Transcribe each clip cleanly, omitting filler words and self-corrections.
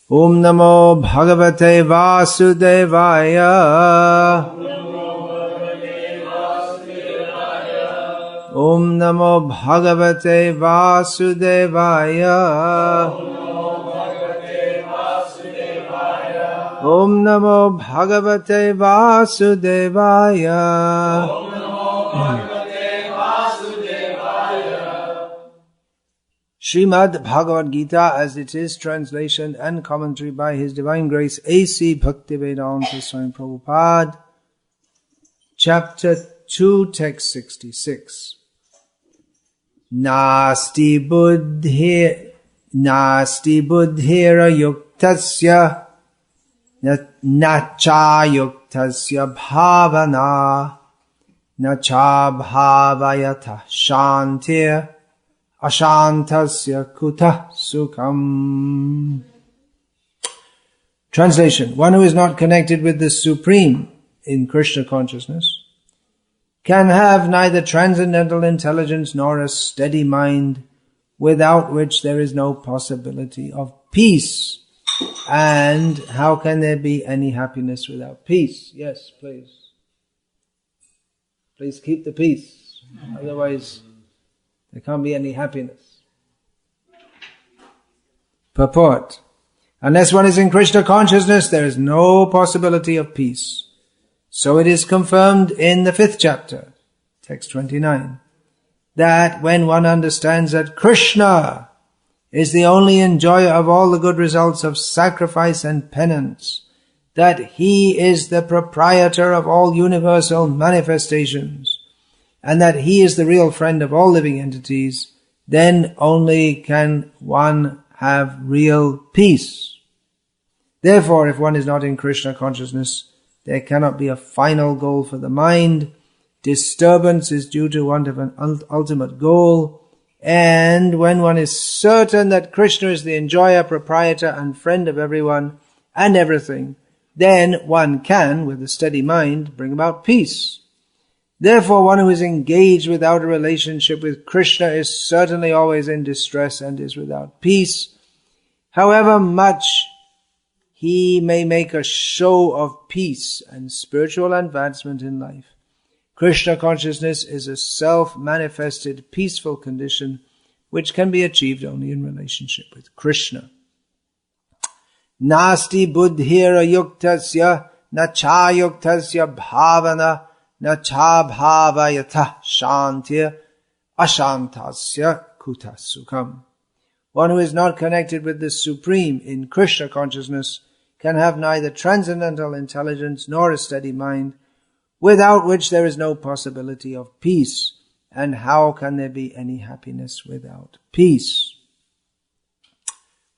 Om Namo Bhagavate Vasudevaya. Om Namo Bhagavate Vasudevaya. Om Namo Bhagavate Vasudevaya. Srimad Bhagavad-gita as it is, translation and commentary by His Divine Grace A.C. Bhaktivedanta Swami Prabhupada, Chapter 2, Text 66. Nasti buddhira yuktasya nacha yuktasya bhavana nacha bhavayata shantir ashantasya kuta sukham. Translation. One who is not connected with the Supreme in Krishna consciousness can have neither transcendental intelligence nor a steady mind, without which there is no possibility of peace. And how can there be any happiness without peace? Yes, please. Please keep the peace. Otherwise, there can't be any happiness. Purport. Unless one is in Krishna consciousness, there is no possibility of peace. So it is confirmed in the 5th chapter, text 29, that when one understands that Krishna is the only enjoyer of all the good results of sacrifice and penance, that He is the proprietor of all universal manifestations, and that He is the real friend of all living entities, then only can one have real peace. Therefore, if one is not in Krishna consciousness, there cannot be a final goal for the mind. Disturbance is due to want of an ultimate goal. And when one is certain that Krishna is the enjoyer, proprietor, and friend of everyone and everything, then one can, with a steady mind, bring about peace. Therefore, one who is engaged without a relationship with Krishna is certainly always in distress and is without peace. However much he may make a show of peace and spiritual advancement in life, Krishna consciousness is a self-manifested peaceful condition which can be achieved only in relationship with Krishna. Nasti buddhira yuktasya nacha yuktasya bhavana nacha bhavayata shantir ashantasya kuta sukham. One who is not connected with the Supreme in Krishna consciousness can have neither transcendental intelligence nor a steady mind, without which there is no possibility of peace. And how can there be any happiness without peace?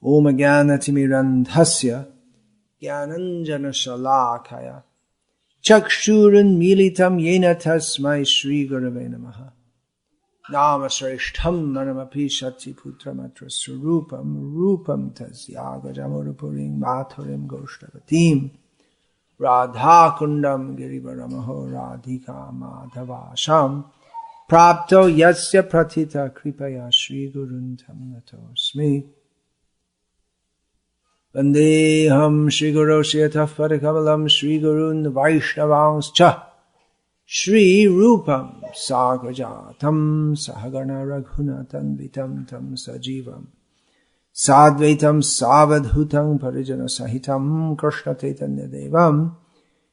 Om Jnanatimirandhasya Jnananjana Shalakaya Chakshurun Militam Yena Tasmai Shri Gurave Namaha Nama Shreshtham Manamapi Shati Putramatra Surupam Rupam Tasyaga Jamurupurim Mathurim Goshtavatim Radha Kundam Girivaramaho Radhika Madhavasham Prapto Yasya Pratita Kripaya Shri Gurun Tamnatosmi Vandeham Shri Guru Shetaf Padakamalam Shri Gurun Vaishnavangscha Shri Rupam Sagrajatam Sahagana Raghunatan Vitam Tam Sajivam Sadvaitam Savadhutam Parijana Sahitam Krishna Chaitanya Devam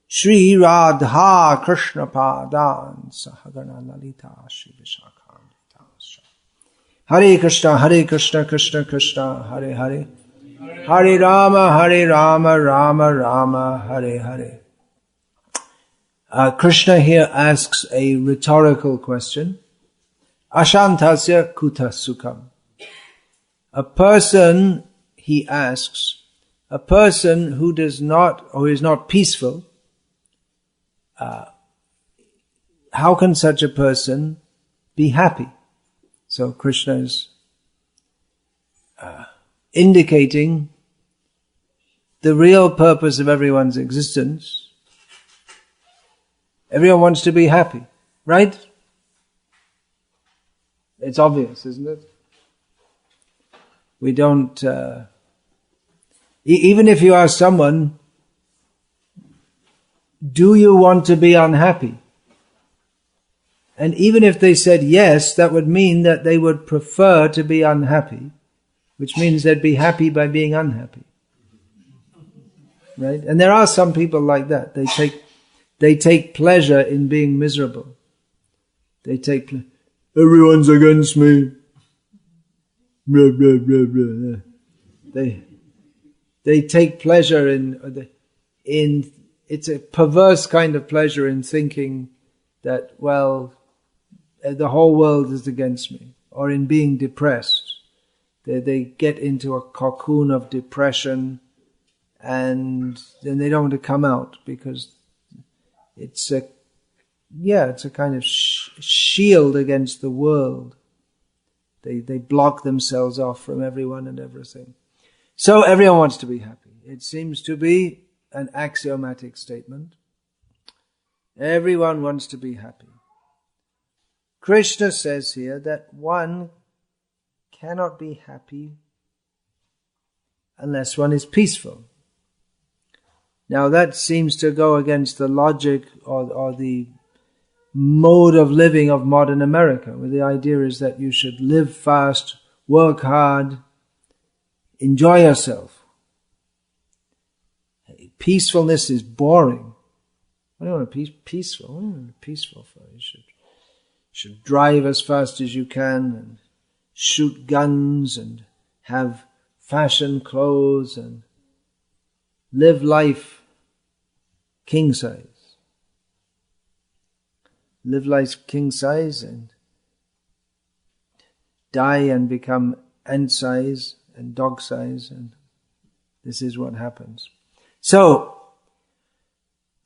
Shri Radha Krishna Padan Sahagana Lalita Shri Vishakha Hare Krishna Krishna Krishna Hare Hare Hare Rama Rama Rama Hare Hare. Krishna here asks a rhetorical question. Ashantasya kuta sukham. A person, he asks, a person who does not, or is not peaceful, how can such a person be happy? So Krishna is indicating the real purpose of everyone's existence. Everyone wants to be happy, right? It's obvious, isn't it? We don't Even if you ask someone, do you want to be unhappy? And even if they said yes, that would mean that they would prefer to be unhappy, which means they'd be happy by being unhappy. Right? And there are some people like that. They take pleasure in being miserable. They take everyone's against me. Blah, blah, blah, blah. They take pleasure in it's a perverse kind of pleasure in thinking that, well, the whole world is against me, or in being depressed. They get into a cocoon of depression, and then they don't want to come out because it's a kind of shield against the world. They block themselves off from everyone and everything. So everyone wants to be happy. It seems to be an axiomatic statement. Everyone wants to be happy. Krishna says here that one cannot be happy unless one is peaceful. Now that seems to go against the logic or the mode of living of modern America, where the idea is that you should live fast, work hard, enjoy yourself. Peacefulness is boring. I don't want to be peaceful. I don't want to be peaceful for you. Should drive as fast as you can and shoot guns and have fashion clothes and live life king size. Live life king size and die and become ant size and dog size, and this is what happens. So,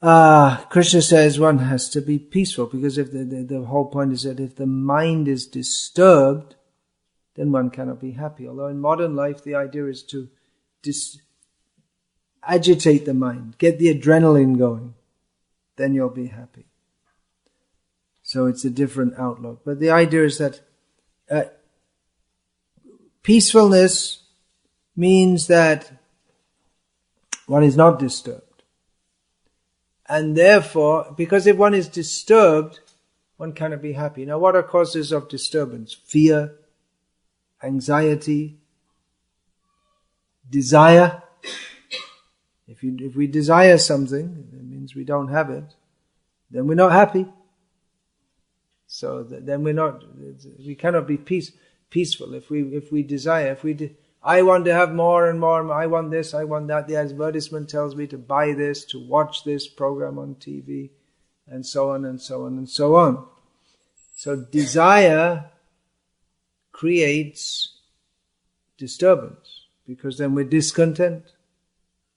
Krishna says one has to be peaceful, because if the whole point is that if the mind is disturbed, then one cannot be happy. Although in modern life the idea is to agitate the mind, get the adrenaline going, then you'll be happy. So it's a different outlook. But the idea is that peacefulness means that one is not disturbed. And therefore, because if one is disturbed, one cannot be happy. Now, what are causes of disturbance? Fear, anxiety, desire. If we desire something, it means we don't have it, then we're not happy. So then we cannot be peaceful. If we desire, I want to have more and more, I want this, I want that. The advertisement tells me to buy this, to watch this program on TV, and so on and so on and so on. So desire creates disturbance, because then we're discontent.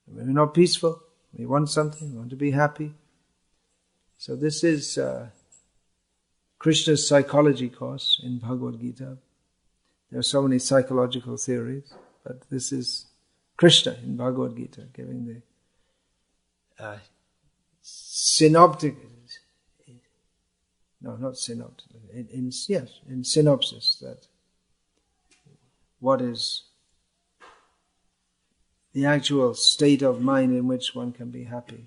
We're not peaceful. We want something, we want to be happy. So this is Krishna's psychology course in Bhagavad-gita. There are so many psychological theories, but this is Krishna in Bhagavad-gita giving the synoptic, no, not synoptic, in synopsis, that what is the actual state of mind in which one can be happy.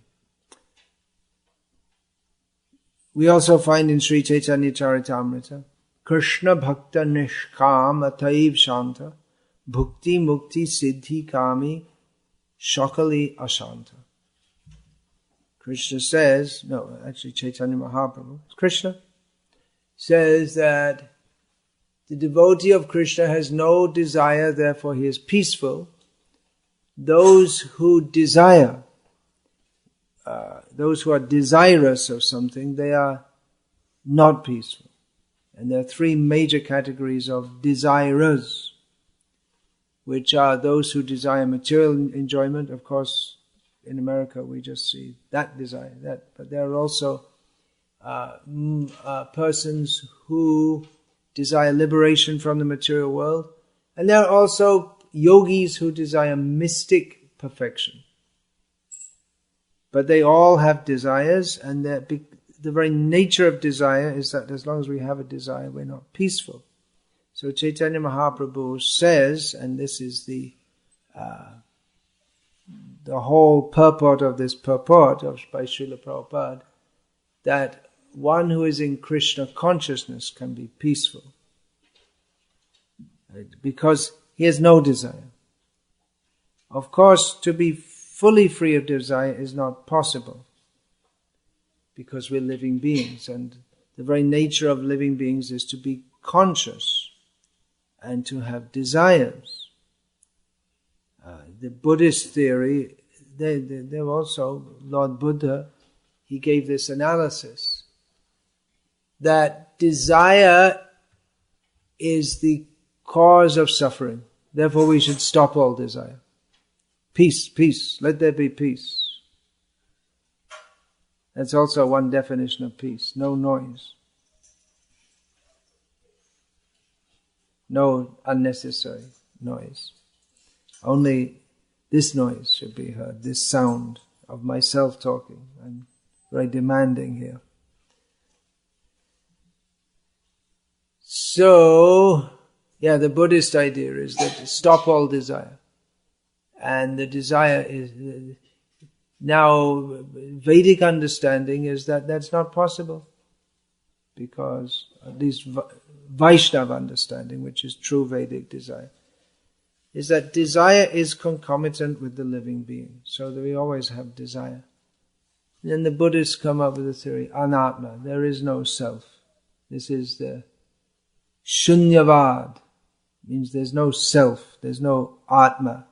We also find in Sri Chaitanya Charitamrita, Krishna Bhakta Nishkam Ataiv Shanta Bhukti Mukti Siddhi Kami Shakali Ashanta. Krishna says, no, actually Chaitanya Mahaprabhu, Krishna says that the devotee of Krishna has no desire, therefore he is peaceful. Those who desire, those who are desirous of something, they are not peaceful. And there are three major categories of desirers, which are those who desire material enjoyment. Of course, in America we just see that desire, but there are also persons who desire liberation from the material world, and there are also yogis who desire mystic perfection. But they all have desires, and the very nature of desire is that as long as we have a desire, we're not peaceful. So Chaitanya Mahaprabhu says, and this is the the whole purport of this purport by Srila Prabhupada, that one who is in Krishna consciousness can be peaceful. Because he has no desire. Of course, to be fully free of desire is not possible. Because we're living beings, and the very nature of living beings is to be conscious and to have desires. The Buddhist theory, they also, Lord Buddha, he gave this analysis that desire is the cause of suffering. Therefore we should stop all desire. Peace, peace, let there be peace. That's also one definition of peace. No noise. No unnecessary noise. Only this noise should be heard, this sound of myself talking. I'm very demanding here. So, the Buddhist idea is that to stop all desire. And the desire is... Now, Vedic understanding is that that's not possible. Because, at least Vaishnava understanding, which is true Vedic desire, is that desire is concomitant with the living being. So that we always have desire. And then the Buddhists come up with a theory, anatma, there is no self. This is the shunyavad, means there's no self, there's no atma,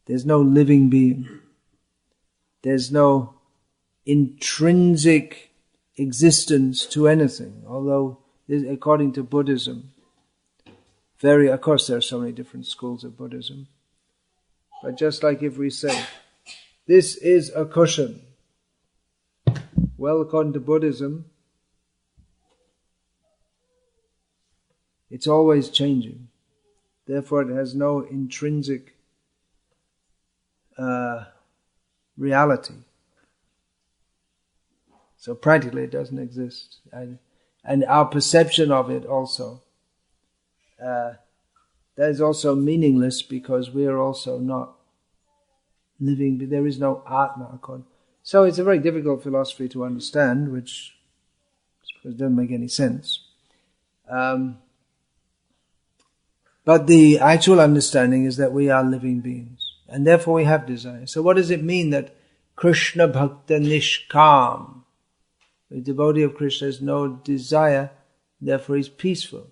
there's no living being. There's no intrinsic existence to anything, although according to Buddhism, of course there are so many different schools of Buddhism, but just like if we say, this is a cushion, well, according to Buddhism, it's always changing. Therefore it has no intrinsic reality. So practically it doesn't exist. And our perception of it also, that is also meaningless because we are also not living, there is no Atma. So it's a very difficult philosophy to understand, which doesn't make any sense. But the actual understanding is that we are living beings, and therefore we have desire. So what does it mean that Krishna Bhakta Nishkam, the devotee of Krishna has no desire, therefore he's peaceful?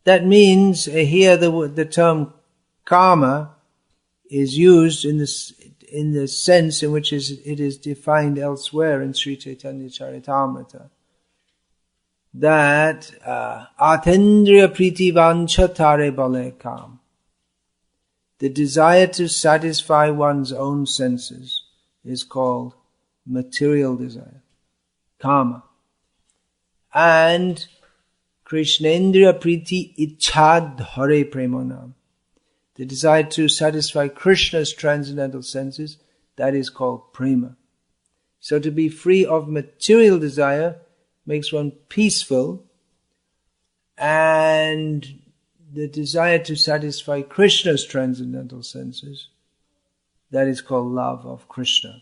That means here the term karma is used in the sense in which it is defined elsewhere in Sri Chaitanya Charitamrita. That atendriya priti vancha tare bale kam. The desire to satisfy one's own senses is called material desire, kama. And krishnendriya priti ichad hare premanam. The desire to satisfy Krishna's transcendental senses, that is called prema. So to be free of material desire makes one peaceful, and the desire to satisfy Krishna's transcendental senses, that is called love of Krishna.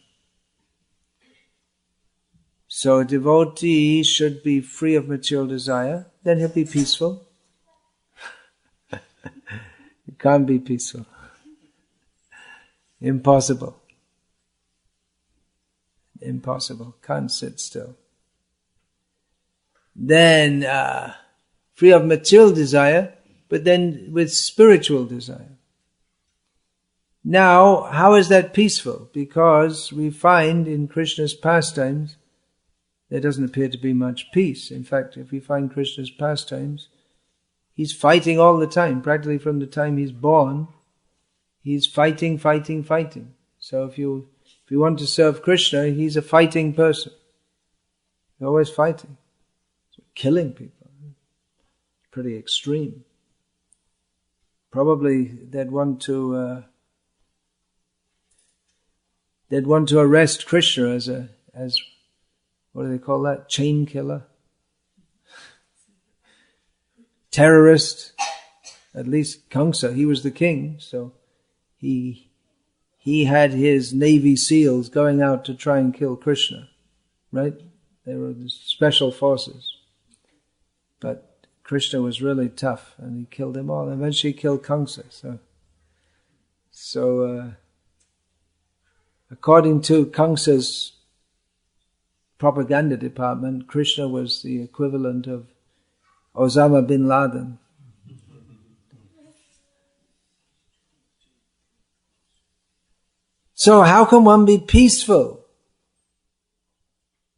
So a devotee should be free of material desire, then he'll be peaceful. He can't be peaceful. Impossible. Impossible. Can't sit still. Then free of material desire, but then with spiritual desire. Now, how is that peaceful? Because we find in Krishna's pastimes, there doesn't appear to be much peace. In fact, if we find Krishna's pastimes, he's fighting all the time. Practically from the time he's born, he's fighting. So if you want to serve Krishna, he's a fighting person. He's always fighting. Killing people. Pretty extreme. Probably they'd want to arrest Krishna as what do they call that? Chain killer? Terrorist. At least Kamsa, he was the king, so he he had his Navy SEALs going out to try and kill Krishna, right? They were the special forces. But Krishna was really tough and he killed them all. Eventually he killed Kamsa. So according to Kamsa's propaganda department, Krishna was the equivalent of Osama bin Laden. So how can one be peaceful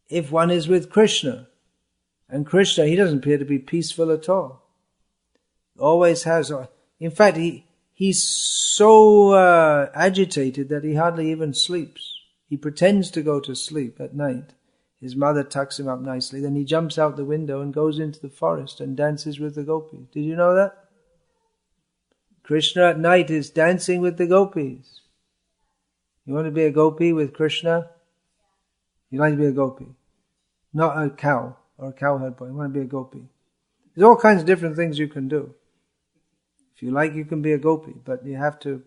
if one is with Krishna? And Krishna, he doesn't appear to be peaceful at all. Always has. In fact, he's so agitated that he hardly even sleeps. He pretends to go to sleep at night. His mother tucks him up nicely. Then he jumps out the window and goes into the forest and dances with the gopis. Did you know that? Krishna at night is dancing with the gopis. You want to be a gopi with Krishna? You like to be a gopi. Not a cow or a cowherd boy. You want to be a gopi. There's all kinds of different things you can do. If you like, you can be a gopi, but you have to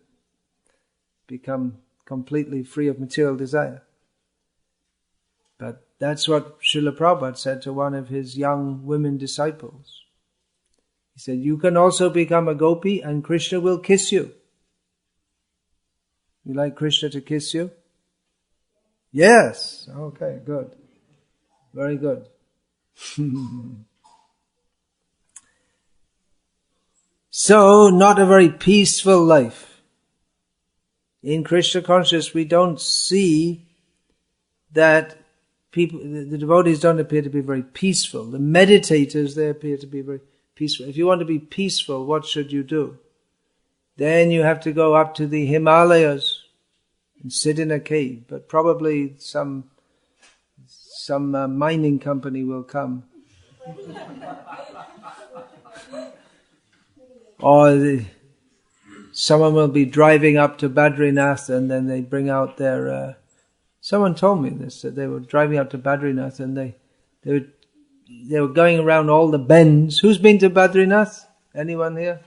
become completely free of material desire. But that's what Srila Prabhupada said to one of his young women disciples. He said, you can also become a gopi and Krishna will kiss you. You like Krishna to kiss you? Yes. Okay, good. Very good. So, not a very peaceful life. In Krishna consciousness, we don't see that people, the devotees don't appear to be very peaceful. The meditators, they appear to be very peaceful. If you want to be peaceful, what should you do? Then you have to go up to the Himalayas and sit in a cave. But probably some mining company will come. Or someone will be driving up to Badrinath and then they bring out their... someone told me this, that they were driving up to Badrinath and they were going around all the bends. Who's been to Badrinath? Anyone here?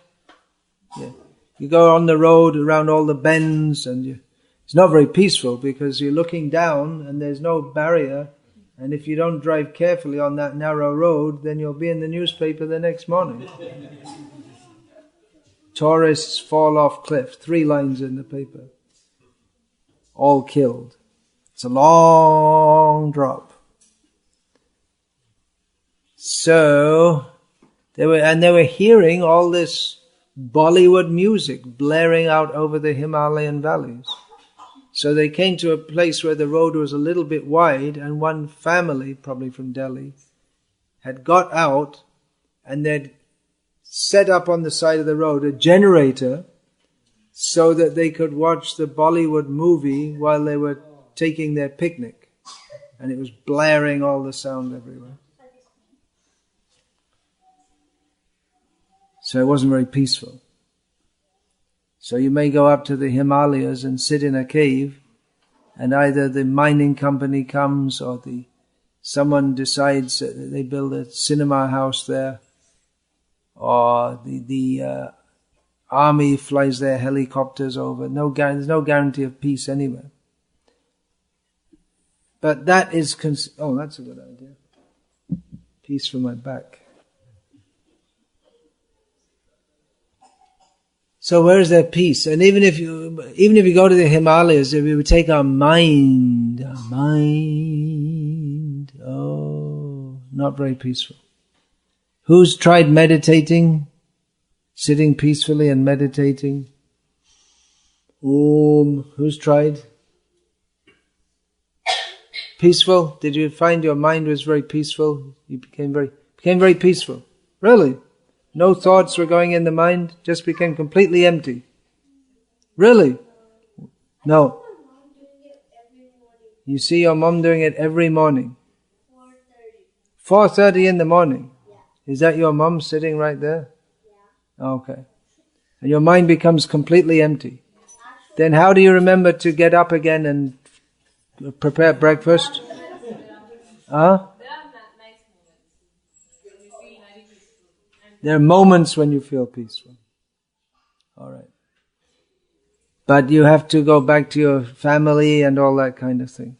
Yeah. You go on the road around all the bends and it's not very peaceful because you're looking down and there's no barrier, and if you don't drive carefully on that narrow road, then you'll be in the newspaper the next morning. Tourists fall off cliff, 3 lines in the paper. All killed. It's a long drop. So, they were hearing all this Bollywood music blaring out over the Himalayan valleys. So they came to a place where the road was a little bit wide, and one family, probably from Delhi, had got out and they'd set up on the side of the road a generator so that they could watch the Bollywood movie while they were taking their picnic. And it was blaring all the sound everywhere. So it wasn't very peaceful. So you may go up to the Himalayas and sit in a cave, and either the mining company comes or someone decides that they build a cinema house there, or the army flies their helicopters over. There's no guarantee of peace anywhere. But that is... oh, that's a good idea. Peace for my back. So where is there peace? And even if you go to the Himalayas, if we would take our mind, not very peaceful. Who's tried meditating? Sitting peacefully and meditating? Who's tried? Peaceful? Did you find your mind was very peaceful? You became very peaceful. Really? No thoughts were going in the mind, just became completely empty. Really? No. You see your mom doing it every morning. 4:30 in the morning. Is that your mom sitting right there? Okay. And your mind becomes completely empty. Then how do you remember to get up again and prepare breakfast? Huh? There are moments when you feel peaceful. All right. But you have to go back to your family and all that kind of thing.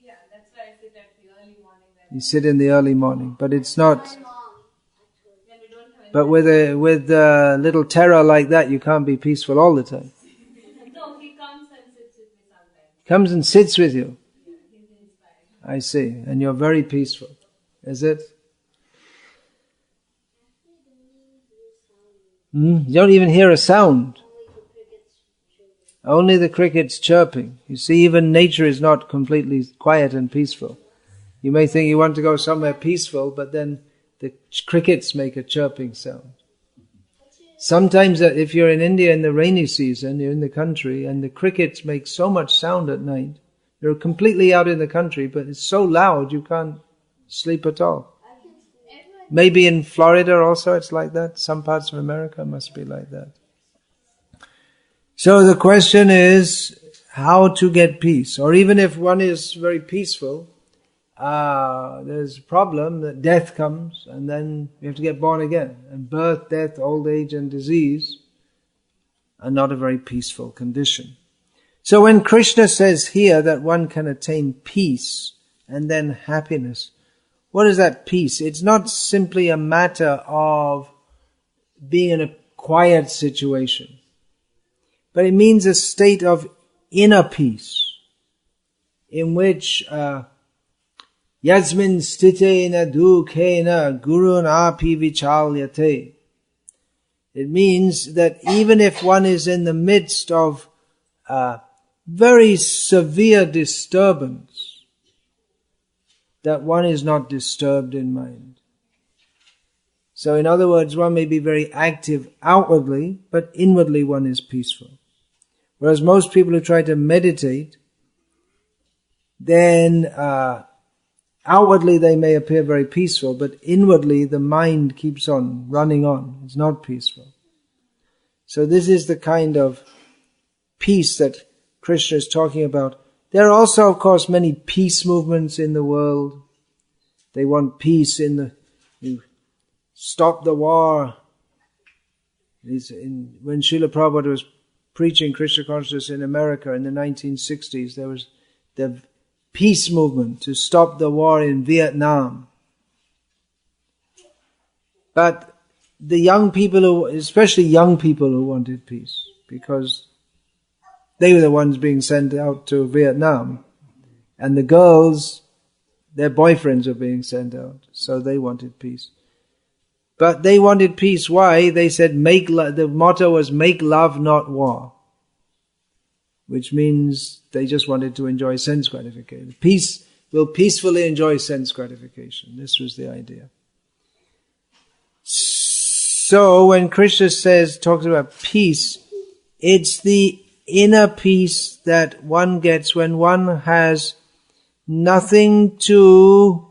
Yeah, that's why I sit at the early morning. You sit in the early morning, but it's not. But with a little terror like that, you can't be peaceful all the time. No, he comes and sits with me sometimes. Comes and sits with you. Yeah, he's inspired. I see. And you're very peaceful. Is it? You don't even hear a sound. Only the crickets chirping. You see, even nature is not completely quiet and peaceful. You may think you want to go somewhere peaceful, but then the crickets make a chirping sound. Sometimes if you're in India in the rainy season, you're in the country, and the crickets make so much sound at night. You're completely out in the country, but it's so loud you can't sleep at all. Maybe in Florida also it's like that. Some parts of America must be like that. So the question is how to get peace. Or even if one is very peaceful, there's a problem that death comes and then you have to get born again. And birth, death, old age and disease are not a very peaceful condition. So when Krishna says here that one can attain peace and then happiness, what is that peace? It's not simply a matter of being in a quiet situation, but it means a state of inner peace in which yasmin stitena dukhena gurun api vichalyate. It means that even if one is in the midst of very severe disturbance, that one is not disturbed in mind. So in other words, one may be very active outwardly, but inwardly one is peaceful. Whereas most people who try to meditate, then outwardly they may appear very peaceful, but inwardly the mind keeps on running on. It's not peaceful. So this is the kind of peace that Krishna is talking about. There are also, of course, many peace movements in the world. They want peace stop the war. When Srila Prabhupada was preaching Krishna consciousness in America in the 1960s, there was the peace movement to stop the war in Vietnam. But the young people, especially young people who wanted peace, because they were the ones being sent out to Vietnam. And the girls, their boyfriends were being sent out. So they wanted peace. But they wanted peace. Why? They said, the motto was, make love, not war. Which means they just wanted to enjoy sense gratification. Peace will peacefully enjoy sense gratification. This was the idea. So when Krishna talks about peace, it's the inner peace that one gets when one has nothing to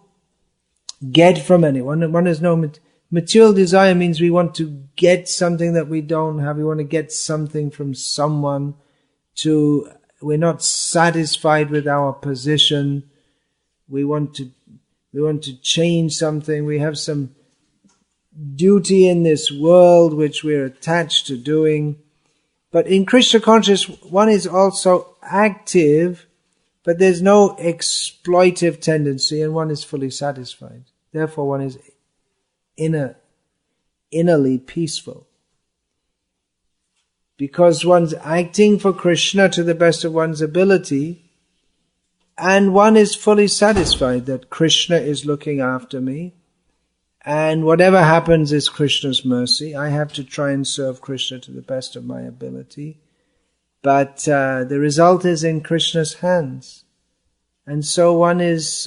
get from anyone. One has no material desire. Means we want to get something that we don't have. We want to get something from someone. We're not satisfied with our position. We want to change something. We have some duty in this world which we're attached to doing. But in Krishna consciousness, one is also active, but there's no exploitive tendency, and one is fully satisfied. Therefore, one is innerly peaceful. Because one's acting for Krishna to the best of one's ability, and one is fully satisfied that Krishna is looking after me, and whatever happens is Krishna's mercy. I have to try and serve Krishna to the best of my ability. But the result is in Krishna's hands. And so one is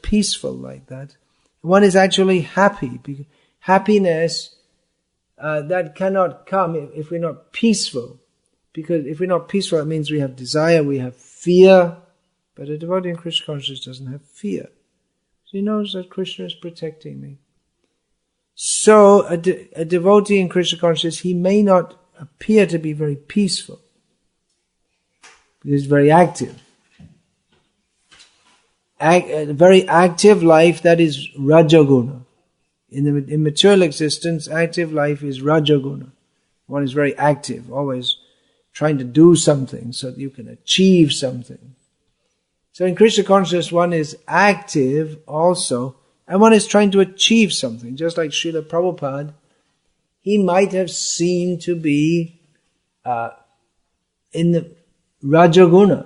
peaceful like that. One is actually happy. Happiness that cannot come if we're not peaceful. Because if we're not peaceful, it means we have desire, we have fear. But a devotee in Krishna consciousness doesn't have fear. He knows that Krishna is protecting me. So a devotee in Krishna consciousness, he may not appear to be very peaceful. He's very active. A very active life, that is Rajaguna. In material existence, active life is Rajaguna. One is very active, always trying to do something so that you can achieve something. So in Krishna consciousness, one is active also, and one is trying to achieve something. Just like Srila Prabhupada, he might have seemed to be in the Rajaguna,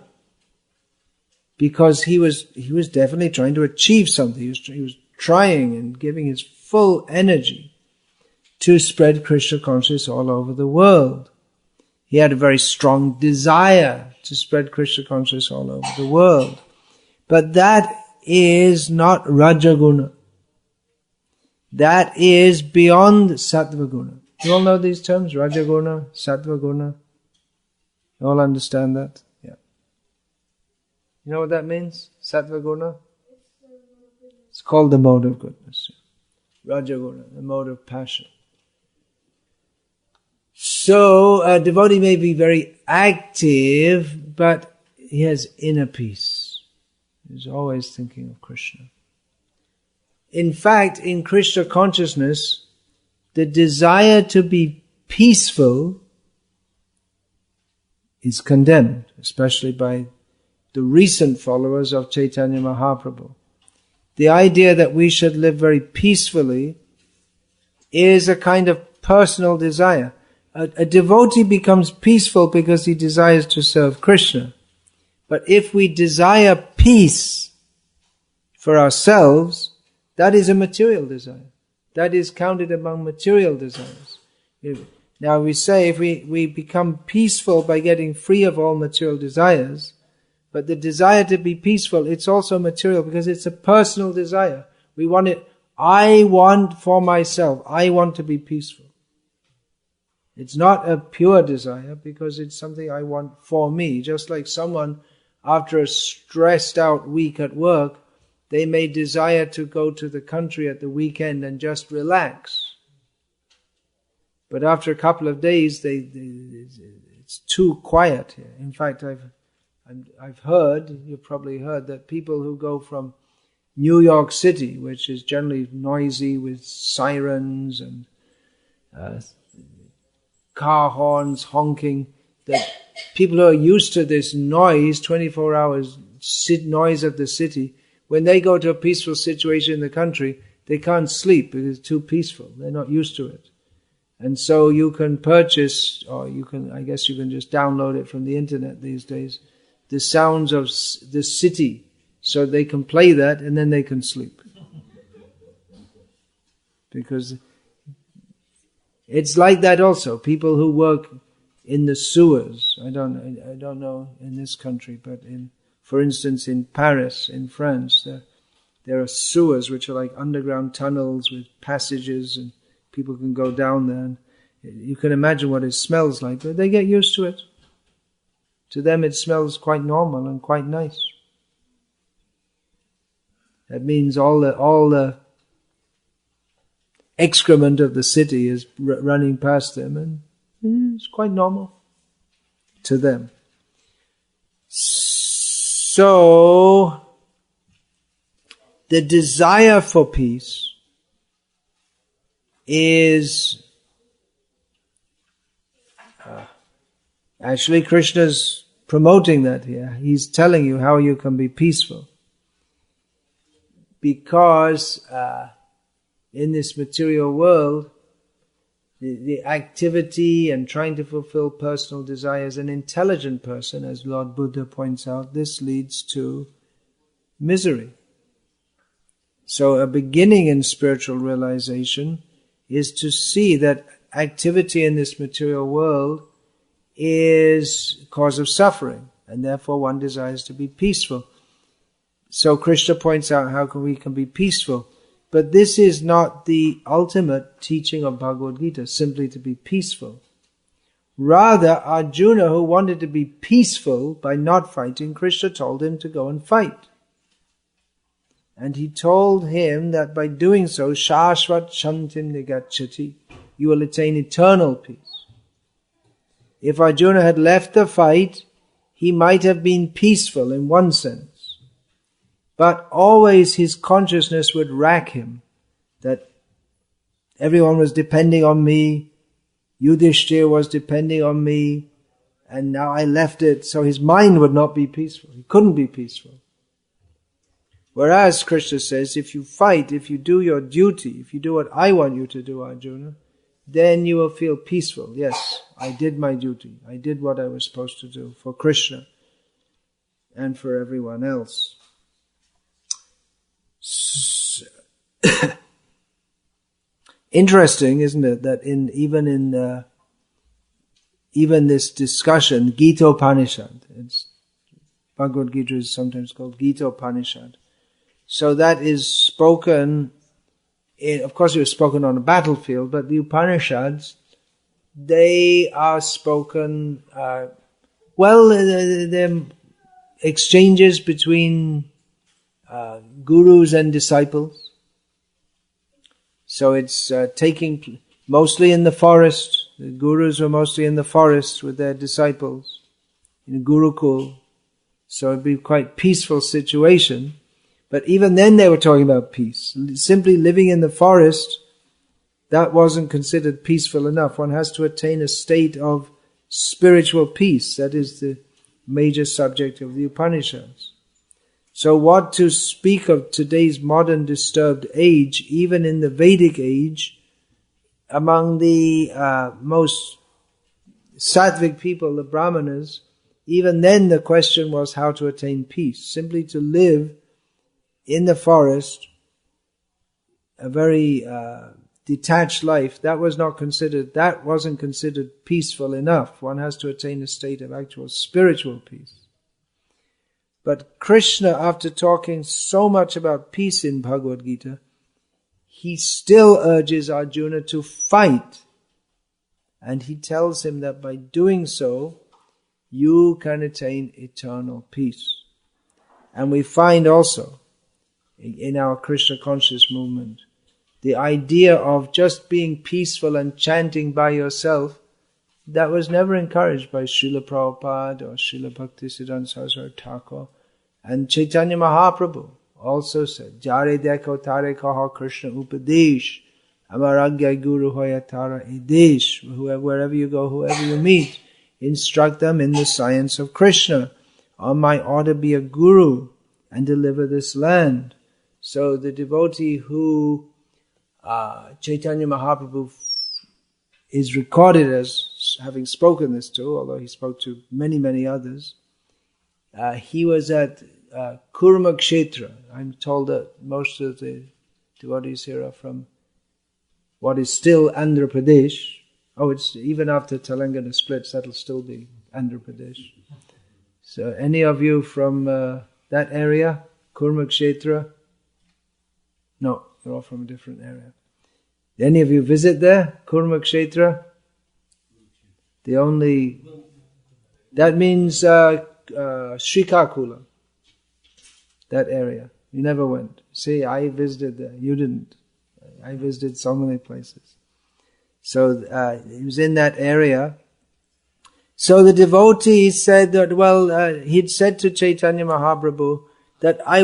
because he was definitely trying to achieve something. He was trying and giving his full energy to spread Krishna consciousness all over the world. He had a very strong desire to spread Krishna consciousness all over the world. But that is not Rajaguna. That is beyond Sattvaguna. You all know these terms? Rajaguna, Sattvaguna. You all understand that? Yeah. You know what that means? Sattvaguna? It's called the mode of goodness. Rajaguna, the mode of passion. So a devotee may be very active, but he has inner peace. He's always thinking of Krishna. In fact, in Krishna consciousness, the desire to be peaceful is condemned, especially by the recent followers of Chaitanya Mahaprabhu. The idea that we should live very peacefully is a kind of personal desire. A devotee becomes peaceful because he desires to serve Krishna. But if we desire peace for ourselves, that is a material desire. That is counted among material desires. Now we say if we become peaceful by getting free of all material desires, but the desire to be peaceful, it's also material because it's a personal desire. We want it, I want for myself, I want to be peaceful. It's not a pure desire because it's something I want for me. Just like someone, after a stressed out week at work, they may desire to go to the country at the weekend and just relax. But after a couple of days, it's too quiet here. In fact, I've heard, you've probably heard, that people who go from New York City, which is generally noisy with sirens and car horns honking, that people who are used to this noise, 24 hours noise of the city, when they go to a peaceful situation in the country, they can't sleep because it's too peaceful. They're not used to it. And so you can purchase, or I guess you can just download it from the internet these days, the sounds of the city, so they can play that and then they can sleep. Because it's like that also. People who work in the sewers, I don't know in this country, but for instance in Paris, in France, there are sewers which are like underground tunnels with passages and people can go down there. And you can imagine what it smells like, but they get used to it. To them it smells quite normal and quite nice. That means all the excrement of the city is running past them, and it's quite normal to them. So, the desire for peace is actually Krishna's promoting that here. He's telling you how you can be peaceful. Because in this material world, the activity and trying to fulfill personal desires, an intelligent person, as Lord Buddha points out, this leads to misery. So a beginning in spiritual realization is to see that activity in this material world is cause of suffering, and therefore one desires to be peaceful. So Krishna points out how we can be peaceful. But this is not the ultimate teaching of Bhagavad-gita, simply to be peaceful. Rather, Arjuna, who wanted to be peaceful by not fighting, Krishna told him to go and fight. And he told him that by doing so, Shashvat Shantim Nigacchati, you will attain eternal peace. If Arjuna had left the fight, he might have been peaceful in one sense. But always his consciousness would rack him that everyone was depending on me, Yudhishthira was depending on me, and now I left it, so his mind would not be peaceful. He couldn't be peaceful. Whereas Krishna says, if you fight, if you do your duty, if you do what I want you to do, Arjuna, then you will feel peaceful. Yes, I did my duty. I did what I was supposed to do for Krishna and for everyone else. Interesting, isn't it, that even this discussion, Gita-upanishad, Bhagavad-gita is sometimes called Gita-upanishad. So that is spoken, of course it was spoken on a battlefield, but the Upanishads, they are spoken, they're exchanges between gurus and disciples. So it's taking mostly in the forest. The gurus were mostly in the forest with their disciples in a gurukul. So it'd be quite peaceful situation. But even then they were talking about peace. Simply living in the forest, that wasn't considered peaceful enough. One has to attain a state of spiritual peace. That is the major subject of the Upanishads. So what to speak of today's modern disturbed age, even in the Vedic age, among the most sattvic people, the Brahmanas, even then the question was how to attain peace. Simply to live in the forest, a very detached life, that wasn't considered peaceful enough. One has to attain a state of actual spiritual peace. But Krishna, after talking so much about peace in Bhagavad-gita, he still urges Arjuna to fight. And he tells him that by doing so, you can attain eternal peace. And we find also, in our Krishna conscious movement, the idea of just being peaceful and chanting by yourself, that was never encouraged by Srila Prabhupada or Srila Bhaktisiddhanta Saraswati Thakur. And Chaitanya Mahaprabhu also said, Jare dekho tare kaha Krishna upadesh, amaragya guru hoya tara edesh. Wherever you go, whoever you meet, instruct them in the science of Krishna. On my order be a guru and deliver this land. So the devotee who Chaitanya Mahaprabhu is recorded as having spoken this to, although he spoke to many, many others, he was at Kurma Kshetra. I'm told that most of the devotees here are from what is still Andhra Pradesh. Oh, it's even after Telangana splits, that'll still be Andhra Pradesh. So any of you from that area, Kurma Kshetra? No, you're all from a different area. Any of you visit there, Kurma Kshetra? That means Srikakula, that area. You never went. See, I visited there. You didn't. I visited so many places. So he was in that area. So the devotee said that, he'd said to Chaitanya Mahaprabhu that I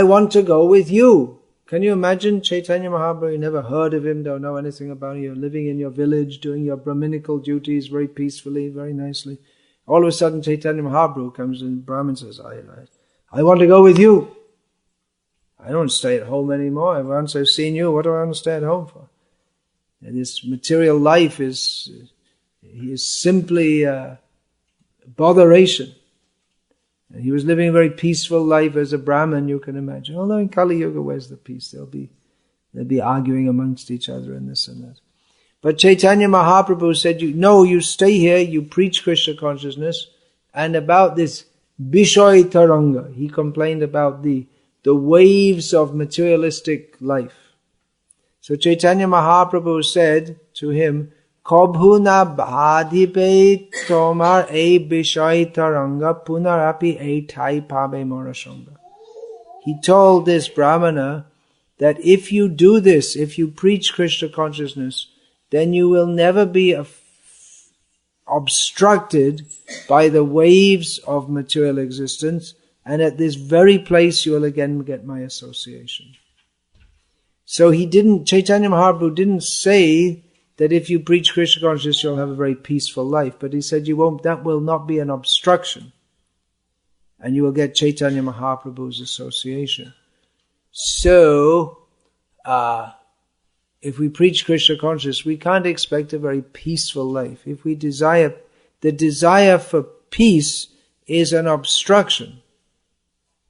want to go with you. Can you imagine Chaitanya Mahaprabhu? You never heard of him, don't know anything about him. You're living in your village, doing your Brahminical duties very peacefully, very nicely. All of a sudden Chaitanya Mahaprabhu comes and Brahman says, I want to go with you. I don't stay at home anymore. Once I've seen you, what do I want to stay at home for? And this material life is simply botheration. And he was living a very peaceful life as a Brahmin, you can imagine. Although in Kali Yuga, where's the peace? They'll be arguing amongst each other and this and that. But Chaitanya Mahaprabhu said, you stay here, you preach Krishna consciousness, and about this Bishoy Taranga, he complained about the waves of materialistic life. So Chaitanya Mahaprabhu said to him, Kabhu na bhadipe tomar e Bishoy Taranga punarapi e thai pabe morasanga. He told this Brahmana that if you do this, if you preach Krishna consciousness, then you will never be obstructed by the waves of material existence, and at this very place you will again get my association. So Chaitanya Mahaprabhu didn't say that if you preach Krishna consciousness, you'll have a very peaceful life. But he said that will not be an obstruction. And you will get Chaitanya Mahaprabhu's association. So, if we preach Krishna consciousness, we can't expect a very peaceful life. If we the desire for peace is an obstruction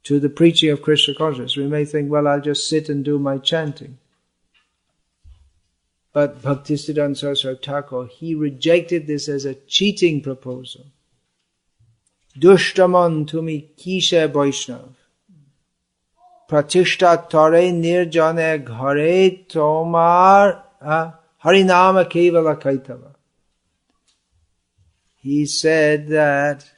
to the preaching of Krishna consciousness. We may think, well, I'll just sit and do my chanting. But Bhaktisiddhanta Saraswati Thakur, he rejected this as a cheating proposal. Dushtaman tumi kishe Vaishnav. Pratishta tare nirjane ghare tomar harinama kevala kaitava. He said that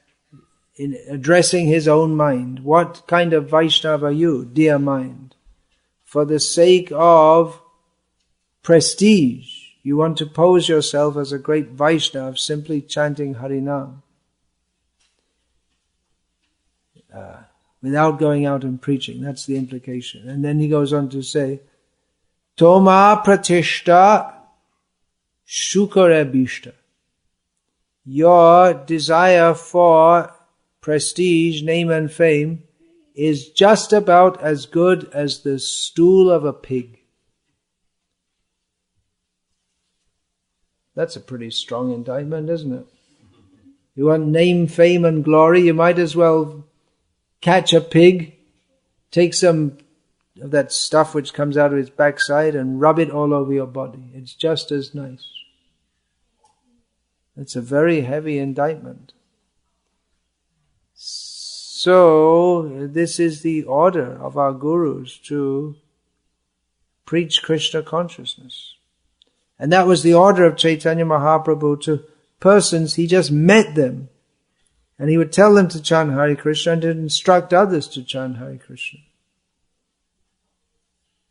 in addressing his own mind, what kind of Vaishnava are you, dear mind? For the sake of prestige, you want to pose yourself as a great Vaishnava simply chanting Harinam. Without going out and preaching. That's the implication. And then he goes on to say, Toma pratishta shukare bishta. Your desire for prestige, name and fame is just about as good as the stool of a pig. That's a pretty strong indictment, isn't it? You want name, fame and glory, you might as well catch a pig, take some of that stuff which comes out of its backside and rub it all over your body. It's just as nice. It's a very heavy indictment. So, this is the order of our gurus to preach Krishna consciousness. And that was the order of Chaitanya Mahaprabhu to persons. He just met them. And he would tell them to chant Hare Krishna and to instruct others to chant Hare Krishna.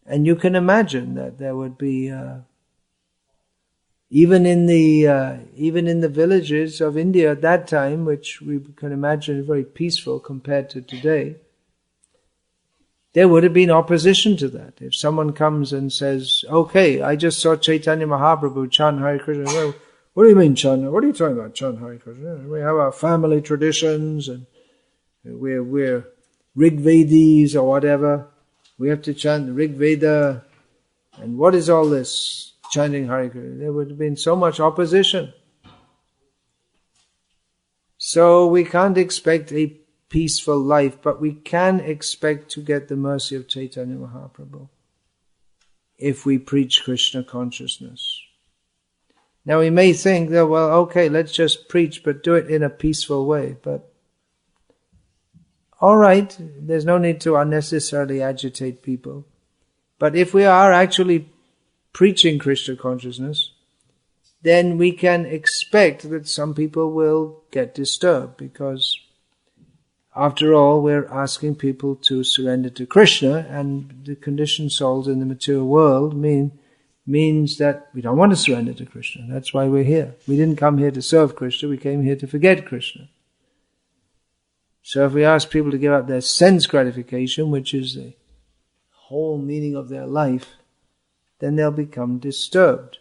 And you can imagine that there would be, even in the villages of India at that time, which we can imagine very peaceful compared to today, there would have been opposition to that. If someone comes and says, okay, I just saw Chaitanya Mahaprabhu chant Hare Krishna. Well, what do you mean chant? What are you talking about, chant Hare Krishna? We have our family traditions and we're Rigvedis or whatever. We have to chant the Rig Veda. And what is all this chanting Hare Krishna? There would have been so much opposition. So we can't expect a peaceful life, but we can expect to get the mercy of Chaitanya Mahaprabhu if we preach Krishna consciousness. Now we may think that, well, okay, let's just preach, but do it in a peaceful way. But all right, there's no need to unnecessarily agitate people. But if we are actually preaching Krishna consciousness, then we can expect that some people will get disturbed, because after all, we're asking people to surrender to Krishna, and the conditioned souls in the material world means that we don't want to surrender to Krishna. That's why we're here. We didn't come here to serve Krishna, we came here to forget Krishna. So if we ask people to give up their sense gratification, which is the whole meaning of their life, then they'll become disturbed.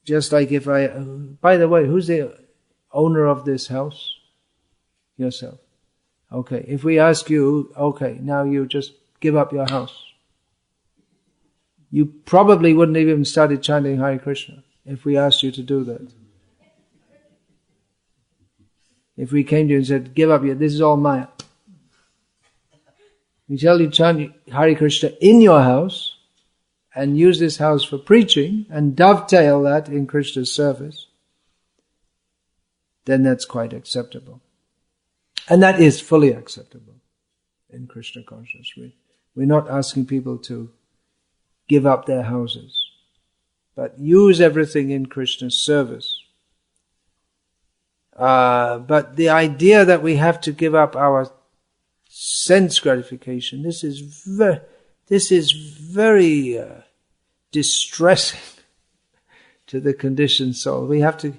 Just like if by the way, who's the owner of this house? Yourself. Okay, if we ask you, okay, now you just give up your house. You probably wouldn't have even started chanting Hare Krishna if we asked you to do that. If we came to you and said, give up this is all Maya. We tell you chant Hare Krishna in your house and use this house for preaching and dovetail that in Krishna's service, then that's quite acceptable. And that is fully acceptable in Krishna consciousness. We're not asking people to give up their houses, but use everything in Krishna's service. But the idea that we have to give up our sense gratification, this is very distressing to the conditioned soul. We have to,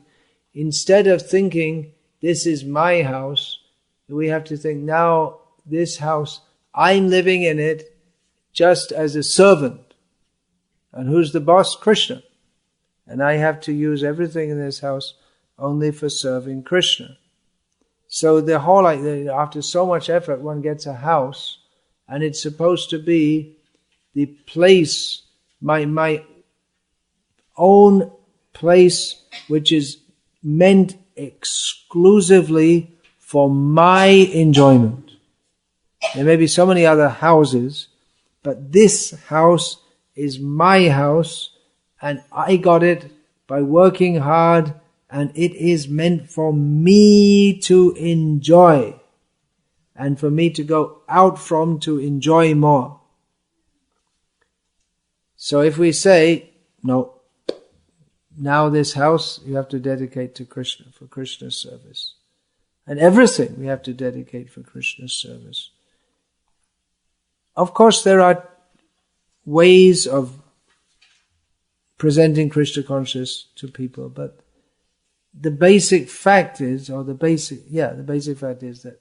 instead of thinking, this is my house, we have to think, now this house, I'm living in it just as a servant. And who's the boss? Krishna. And I have to use everything in this house only for serving Krishna. So the whole, after so much effort, one gets a house, and it's supposed to be the place, my own place, which is meant exclusively for my enjoyment. There may be so many other houses, but this house is my house, and I got it by working hard, and it is meant for me to enjoy, and for me to go out from to enjoy more. So if we say, no, now this house you have to dedicate to Krishna, for Krishna's service. And everything we have to dedicate for Krishna's service. Of course there are ways of presenting Krishna consciousness to people, but the basic fact is that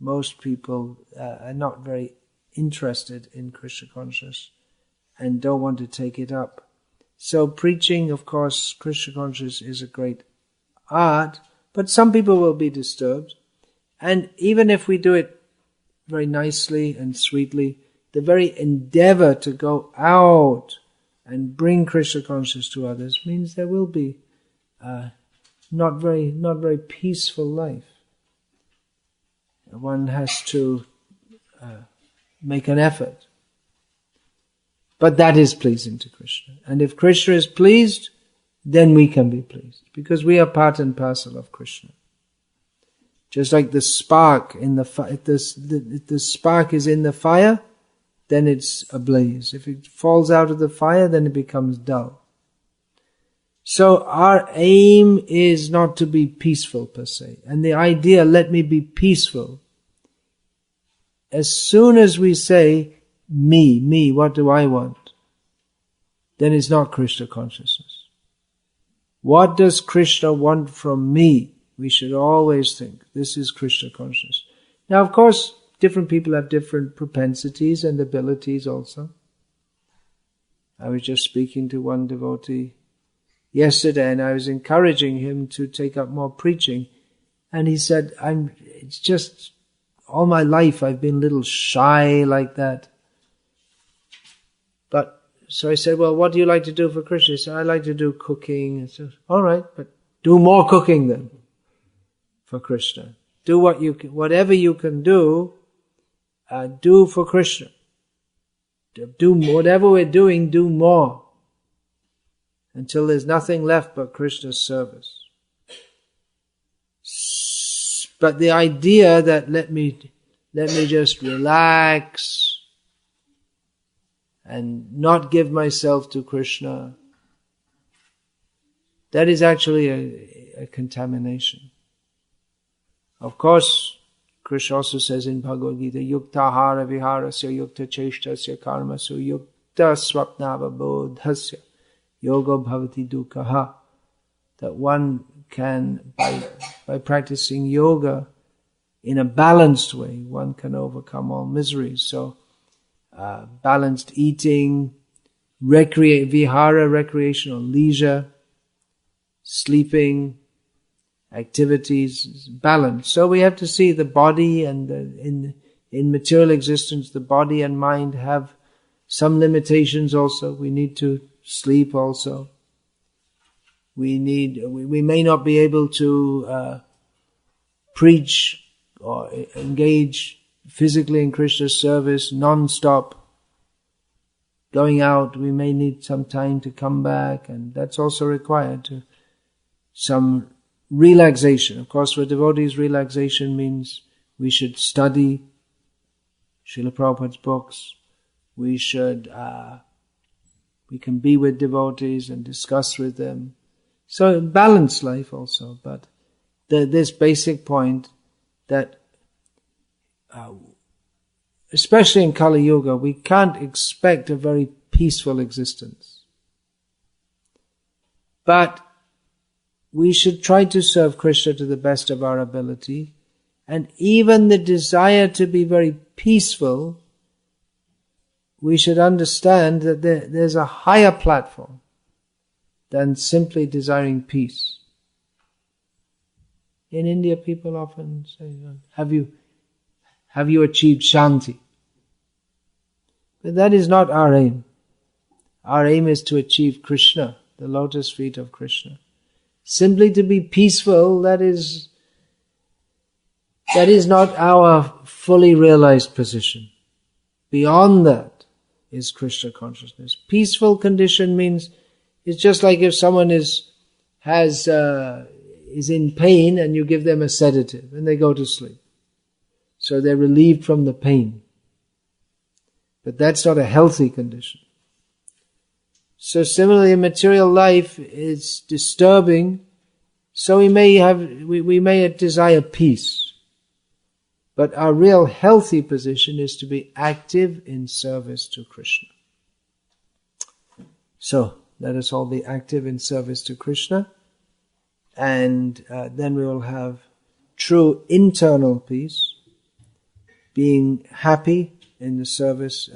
most people are not very interested in Krishna consciousness and don't want to take it up. So preaching, of course, Krishna consciousness is a great art, but some people will be disturbed. And even if we do it very nicely and sweetly, the very endeavor to go out and bring Krishna consciousness to others means there will be not very peaceful life. One has to make an effort. But that is pleasing to Krishna. And if Krishna is pleased, then we can be pleased, because we are part and parcel of Krishna. Just like the spark in the fire, if the spark is in the fire, then it's ablaze. If it falls out of the fire, then it becomes dull. So our aim is not to be peaceful per se. And the idea, let me be peaceful, as soon as we say, me, what do I want? Then it's not Krishna consciousness. What does Krishna want from me? We should always think, this is Krishna consciousness. Now, of course, different people have different propensities and abilities also. I was just speaking to one devotee yesterday, and I was encouraging him to take up more preaching. And he said, it's just, all my life I've been a little shy like that. So I said, well, what do you like to do for Krishna? He said, I like to do cooking. I said, all right, but do more cooking then for Krishna. Do whatever you can do, do for Krishna. Do whatever we're doing, do more, until there's nothing left but Krishna's service. But the idea that let me just relax and not give myself to Krishna, that is actually a contamination. Of course, Krishna also says in Bhagavad-gita, yukta hara viharasya yukta cheshtasya karmasya yukta swapnava bodhasya yoga bhavati dukkha, that one can, by practicing yoga in a balanced way, one can overcome all miseries. So balanced eating, vihara, recreational leisure, sleeping, activities, balance. So we have to see the body, and in material existence, the body and mind have some limitations also. We need to sleep also. We may not be able to preach or engage physically in Krishna's service non-stop. Going out, we may need some time to come back, and that's also required to some relaxation. Of course, for devotees, relaxation means we should study Srila Prabhupada's books. We can be with devotees and discuss with them. So balanced life also, but this basic point that especially in Kali Yuga, we can't expect a very peaceful existence. But we should try to serve Krishna to the best of our ability, and even the desire to be very peaceful, we should understand that there's a higher platform than simply desiring peace. In India, people often say, have you achieved Shanti? But that is not our aim. Our aim is to achieve Krishna, the lotus feet of Krishna. Simply to be peaceful, that is not our fully realized position. Beyond that is Krishna consciousness. Peaceful condition means, it's just like if someone is in pain and you give them a sedative and they go to sleep. So they're relieved from the pain. But that's not a healthy condition. So similarly, material life is disturbing, so we may desire peace. But our real healthy position is to be active in service to Krishna. So, let us all be active in service to Krishna, and then we will have true internal peace, being happy in the service,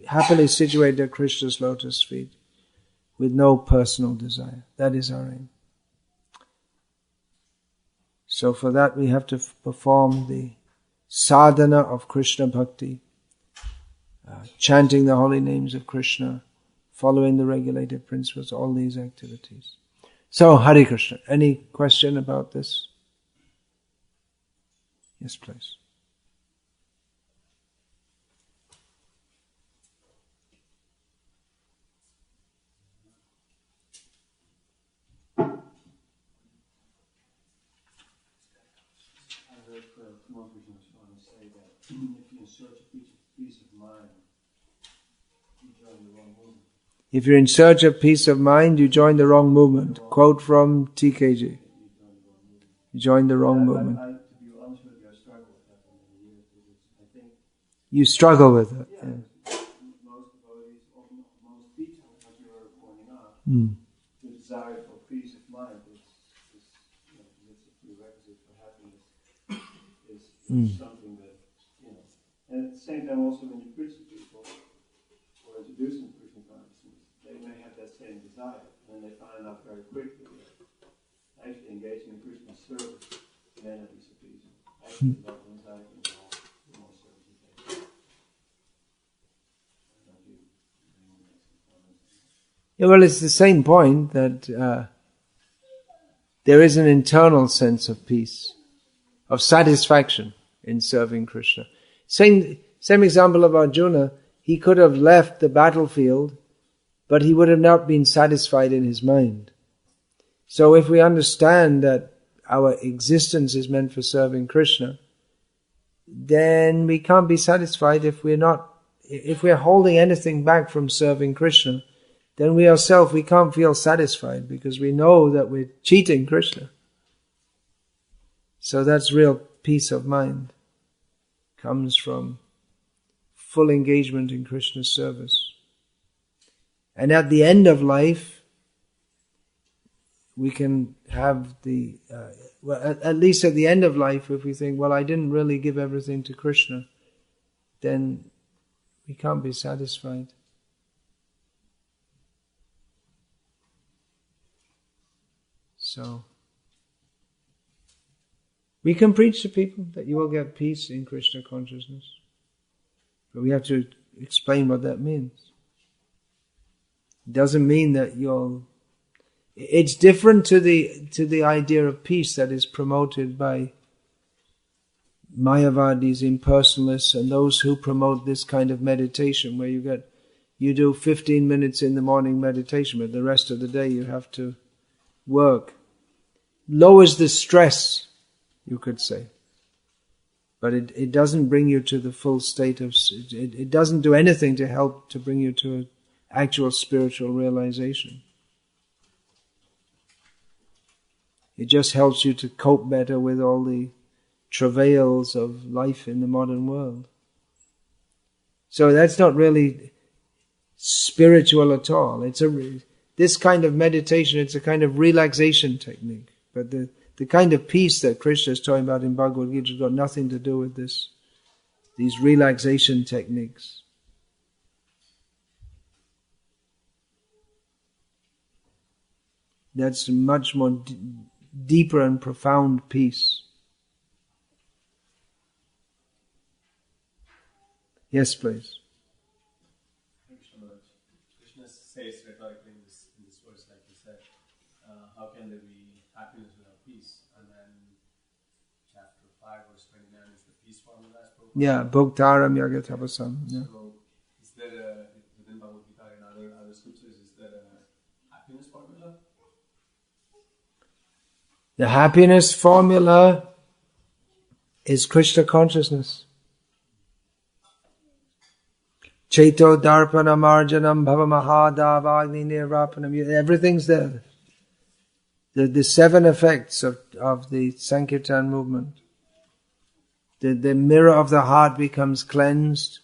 happily situated at Krishna's lotus feet, with no personal desire. That is our aim. So for that we have to perform the sadhana of Krishna Bhakti, chanting the holy names of Krishna, following the regulated principles, all these activities. So, Hare Krishna. Any question about this? Yes, please. If you're in search of peace of mind, you join the wrong movement. Quote from TKG. You join the wrong movement. You struggle with it. Yeah. The desire for peace of mind is a prerequisite for happiness. Is something that, and at the same time also when you preach to people or introduce them to Krishna consciousness, they may have that same desire, and they find out very quickly that actually engaging in Krishna's service may not be sufficient. Actually, that anxiety and more service is taken. Yeah, well, it's the same point that there is an internal sense of peace, of satisfaction in serving Krishna. Same example of Arjuna. He could have left the battlefield, but he would have not been satisfied in his mind. So if we understand that our existence is meant for serving Krishna, then we can't be satisfied if we're holding anything back from serving Krishna. Then we ourselves, we can't feel satisfied because we know that we're cheating Krishna. So that's real peace of mind. Comes from full engagement in Krishna's service. And at the end of life, we can have at least at the end of life, if we think, well, I didn't really give everything to Krishna, then we can't be satisfied. So, we can preach to people that you will get peace in Krishna consciousness. But we have to explain what that means. It doesn't mean that it's different to the idea of peace that is promoted by Mayavadis, impersonalists, and those who promote this kind of meditation where you do 15 minutes in the morning meditation, but the rest of the day you have to work. Lowers the stress, you could say. But it doesn't bring you to the full state of... It doesn't do anything to help to bring you to an actual spiritual realization. It just helps you to cope better with all the travails of life in the modern world. So that's not really spiritual at all. This kind of meditation, it's a kind of relaxation technique. But the kind of peace that Krishna is talking about in Bhagavad-gita has got nothing to do with these relaxation techniques. That's much more deeper and profound peace. Yes, please. Krishna says rhetorically in this verse, like you said, how can there be happiness without peace? And then chapter 5, verse 29 is the peace formula as spoken. Yeah, Bhoktaram Yagatapasam. Yeah. So, is there within Bhagavad-gita and other scriptures, is there a happiness formula? The happiness formula is Krishna consciousness. Cheto darpanam arjanam bhavamahadavagni nirapanam. Everything's there. The 7 effects of the Sankirtan movement. The mirror of the heart becomes cleansed.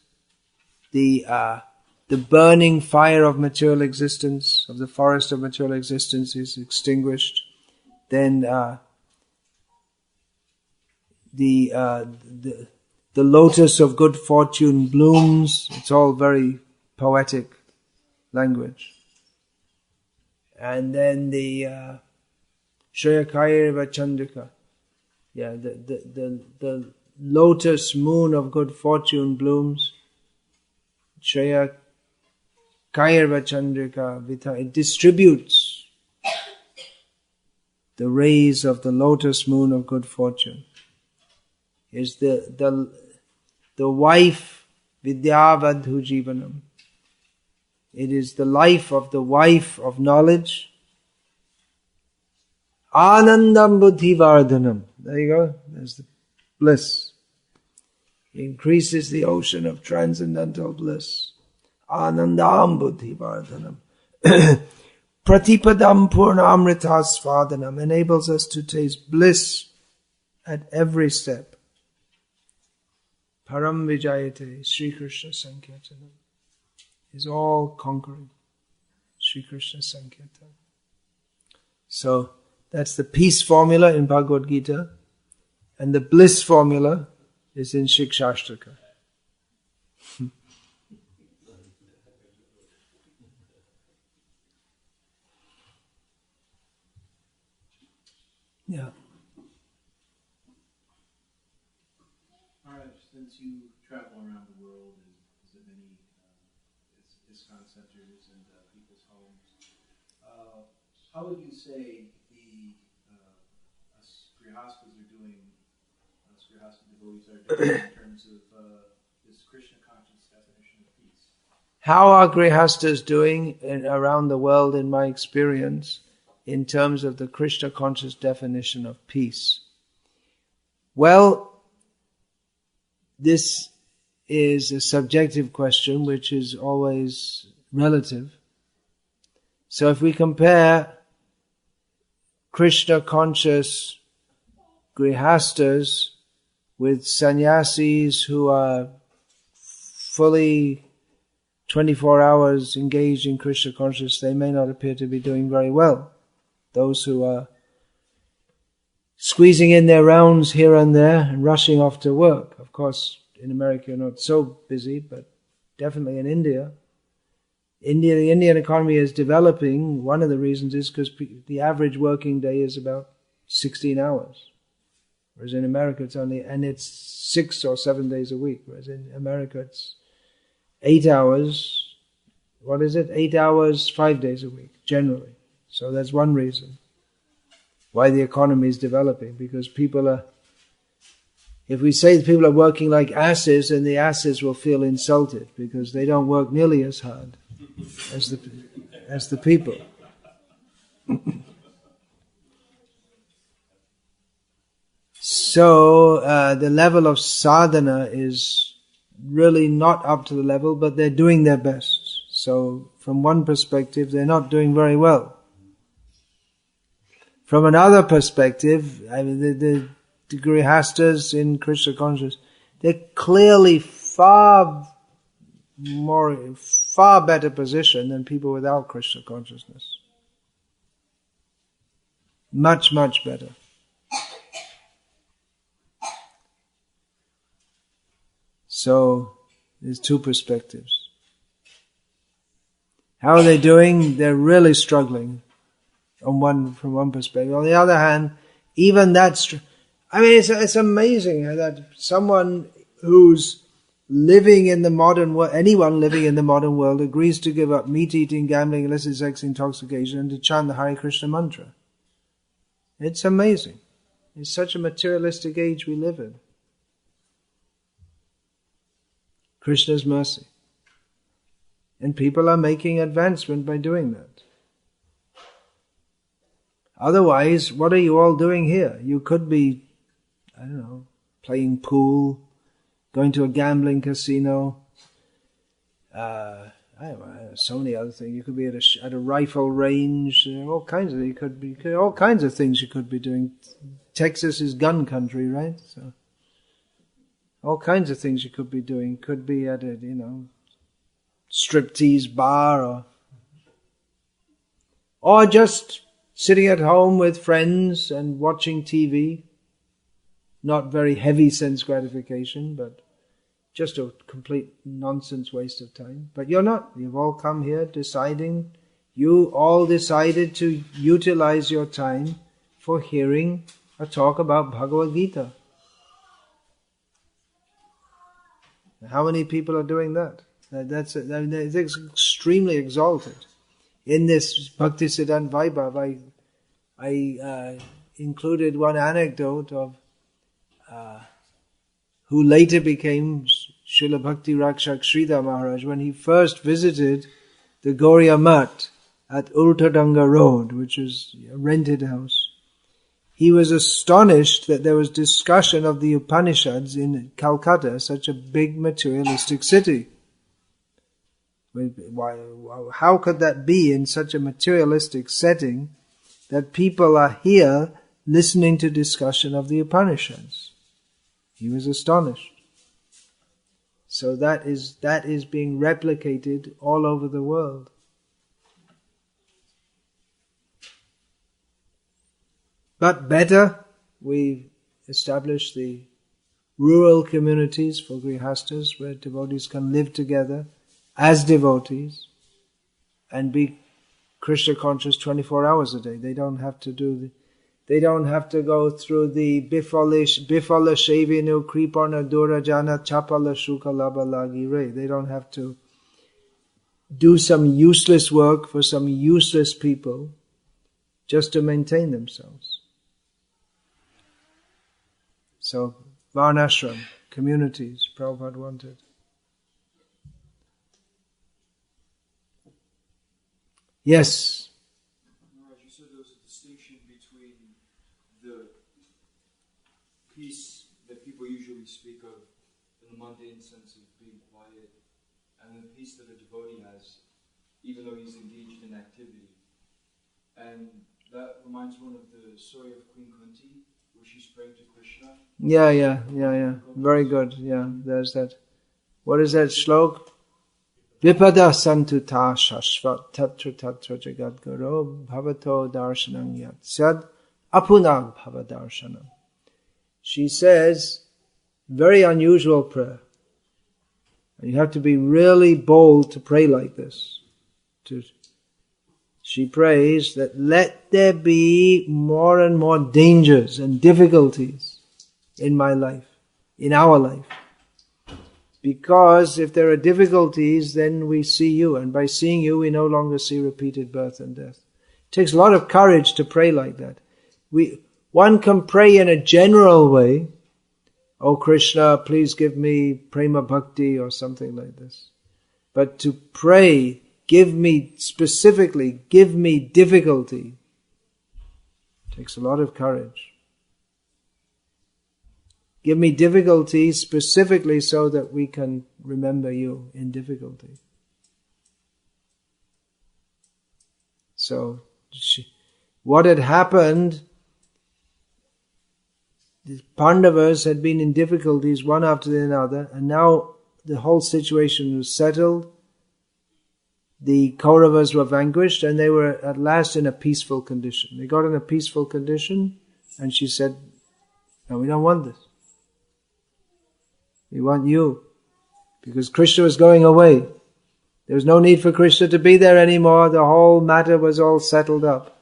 The burning fire of material existence, of the forest of material existence, is extinguished. Then the lotus of good fortune blooms. It's all very poetic language. And then the Shreyakayeva Chandrika. Yeah, the lotus moon of good fortune blooms. Shreyakayeva Chandrika Vita. It distributes the rays of the lotus moon of good fortune. Is the wife Vidyavadhu Jivanam. It is the life of the wife of knowledge. Anandam Buddhi Vardhanam. There you go. There's the bliss. It increases the ocean of transcendental bliss. Anandam Buddhi Vardhanam. Pratipadam Purnamrita Svadanam enables us to taste bliss at every step. Param Vijayate, Sri Krishna Sankirtanam, is all conquering. Sri Krishna Sankirtan. So, that's the peace formula in Bhagavad-gita, and the bliss formula is in Shikshashtaka. Yeah. Since you travel around the world and visit many ISKCON centers and people's homes, how would you say us grihastas are doing, us grihasta devotees are doing in terms of this Krishna conscious definition of peace? How are grihastas doing around the world, in my experience, in terms of the Krishna conscious definition of peace? Well, this is a subjective question which is always relative. So if we compare Krishna conscious grihastas with sannyasis who are fully 24 hours engaged in Krishna consciousness, they may not appear to be doing very well. Those who are squeezing in their rounds here and there and rushing off to work. Of course, in America, you're not so busy, but definitely in India, the Indian economy is developing. One of the reasons is because the average working day is about 16 hours. Whereas in America it's 6 or 7 days a week. Whereas in America it's 8 hours, 8 hours, 5 days a week, generally. So that's one reason why the economy is developing, because if we say that people are working like asses, then the asses will feel insulted because they don't work nearly as hard as the people. So the level of sadhana is really not up to the level, but they're doing their best. So from one perspective, they're not doing very well. From another perspective, I mean, the grihastas in Krishna consciousness, they're clearly far better position than people without Krishna consciousness. Much, much better. So, there's two perspectives. How are they doing? They're really struggling. from one perspective. On the other hand, even that's, it's amazing that someone who's living in the modern world, anyone living in the modern world, agrees to give up meat eating, gambling, illicit sex, intoxication, and to chant the Hare Krishna mantra. It's amazing. It's such a materialistic age we live in. Krishna's mercy. And people are making advancement by doing that. Otherwise, what are you all doing here? You could be, playing pool, going to a gambling casino, so many other things. You could be at a rifle range. All kinds of things you could be doing. Texas is gun country, right? So all kinds of things you could be doing. Could be at a striptease bar, or just sitting at home with friends and watching TV. Not very heavy sense gratification, but just a complete nonsense waste of time. But you're not. You've all come here you all decided to utilize your time for hearing a talk about Bhagavad-gita. How many people are doing that? It's extremely exalted. In this Bhakti Siddhanta Vaibhav, I included one anecdote of who later became Srila Bhakti Rakshak Sridhar Maharaj when he first visited the Gauriya Math at Ultadanga Road, which is a rented house. He was astonished that there was discussion of the Upanishads in Calcutta, such a big materialistic city. How could that be in such a materialistic setting that people are here listening to discussion of the Upanishads? He was astonished. So that is being replicated all over the world. But better, we establish the rural communities for grihastas where devotees can live together as devotees and be Krishna conscious 24 hours a day. They don't have to go through the bifala shavinu kripana durajana chapala shuka laba lagi re. They don't have to do some useless work for some useless people just to maintain themselves. So, varnashram, communities, Prabhupada wanted. Yes? Maharaj, you said there was a distinction between the peace that people usually speak of in the mundane sense of being quiet, and the peace that a devotee has, even though he's engaged in activity. And that reminds one of the story of Queen Kunti, where she's praying to Krishna. Yeah. Very good. Yeah, there's that. What is that shlok? Vipada santuta shashvat tatra tatra jagat garo bhavato darshanam yat sad apunag bhavadarshanam. She says, very unusual prayer. And you have to be really bold to pray like this. She prays that let there be more and more dangers and difficulties in my life, in our life. Because if there are difficulties, then we see you. And by seeing you, we no longer see repeated birth and death. It takes a lot of courage to pray like that. One can pray in a general way. Oh Krishna, please give me prema bhakti or something like this. But to pray, give me difficulty, takes a lot of courage. Give me difficulty specifically so that we can remember you in difficulty. So, what had happened, the Pandavas had been in difficulties one after another, and now the whole situation was settled. The Kauravas were vanquished, and they were at last in a peaceful condition. They got in a peaceful condition, and she said, no, we don't want this. We want you. Because Krishna was going away. There was no need for Krishna to be there anymore. The whole matter was all settled up.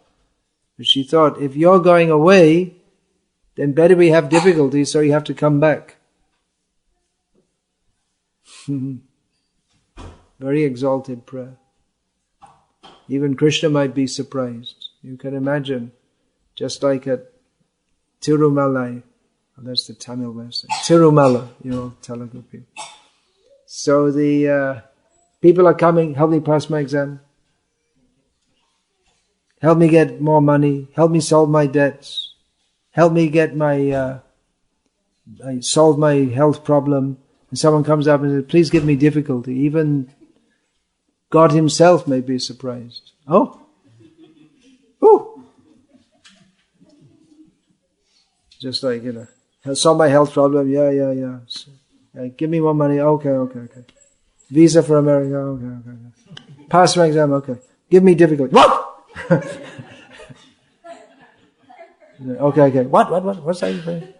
But she thought, if you're going away, then better we have difficulties, so you have to come back. Very exalted prayer. Even Krishna might be surprised. You can imagine, just like at Tirumalai, that's the Tamil verse, Tirumala, Telugu people. So the people are coming, help me pass my exam, help me get more money, help me solve my debts, help me get solve my health problem. And someone comes up and says, please give me difficulty. Even God himself may be surprised. Oh! Just like, solve my health problem, yeah. Give me more money, okay. Visa for America, okay. Pass my exam, okay. Give me difficulty. What? Okay. What's that saying?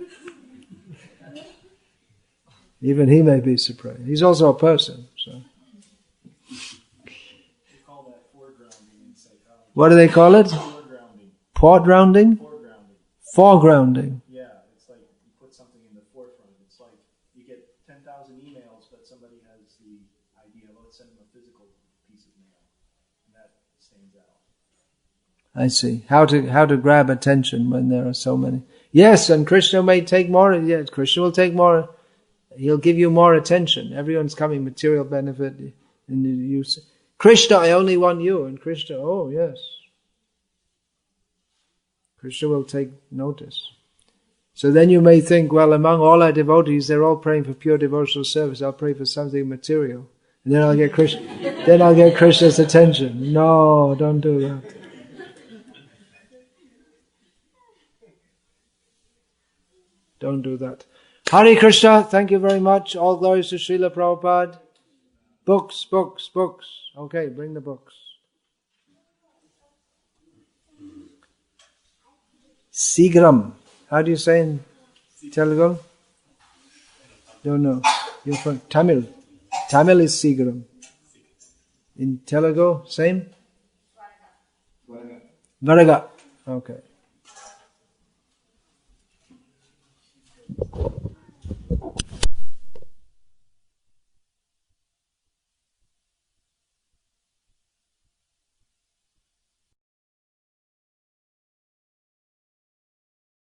Even he may be surprised. He's also a person, so. They call that foregrounding in psychology. What do they call it? Foregrounding. Foregrounding? Foregrounding. Foregrounding. Yeah, it's like you put something in the forefront. It's like you get 10,000 emails, but somebody has the idea, let's send them a physical piece of mail. And that stands out. I see. How to grab attention when there are so many. Yes, and Krishna may take more. Yes, Krishna will take more. He'll give you more attention. Everyone's coming, material benefit. And you say, Krishna, I only want you. And Krishna, oh yes. Krishna will take notice. So then you may think, well, among all our devotees, they're all praying for pure devotional service. I'll pray for something material. And then I'll get Krishna's attention. No, don't do that. Don't do that. Hare Krishna, thank you very much. All glories to Srila Prabhupada. Books. Okay, bring the books. Sigram. How do you say in Telugu? Don't know. You're from Tamil. Tamil is Sigram. In Telugu, same? Varaga. Okay.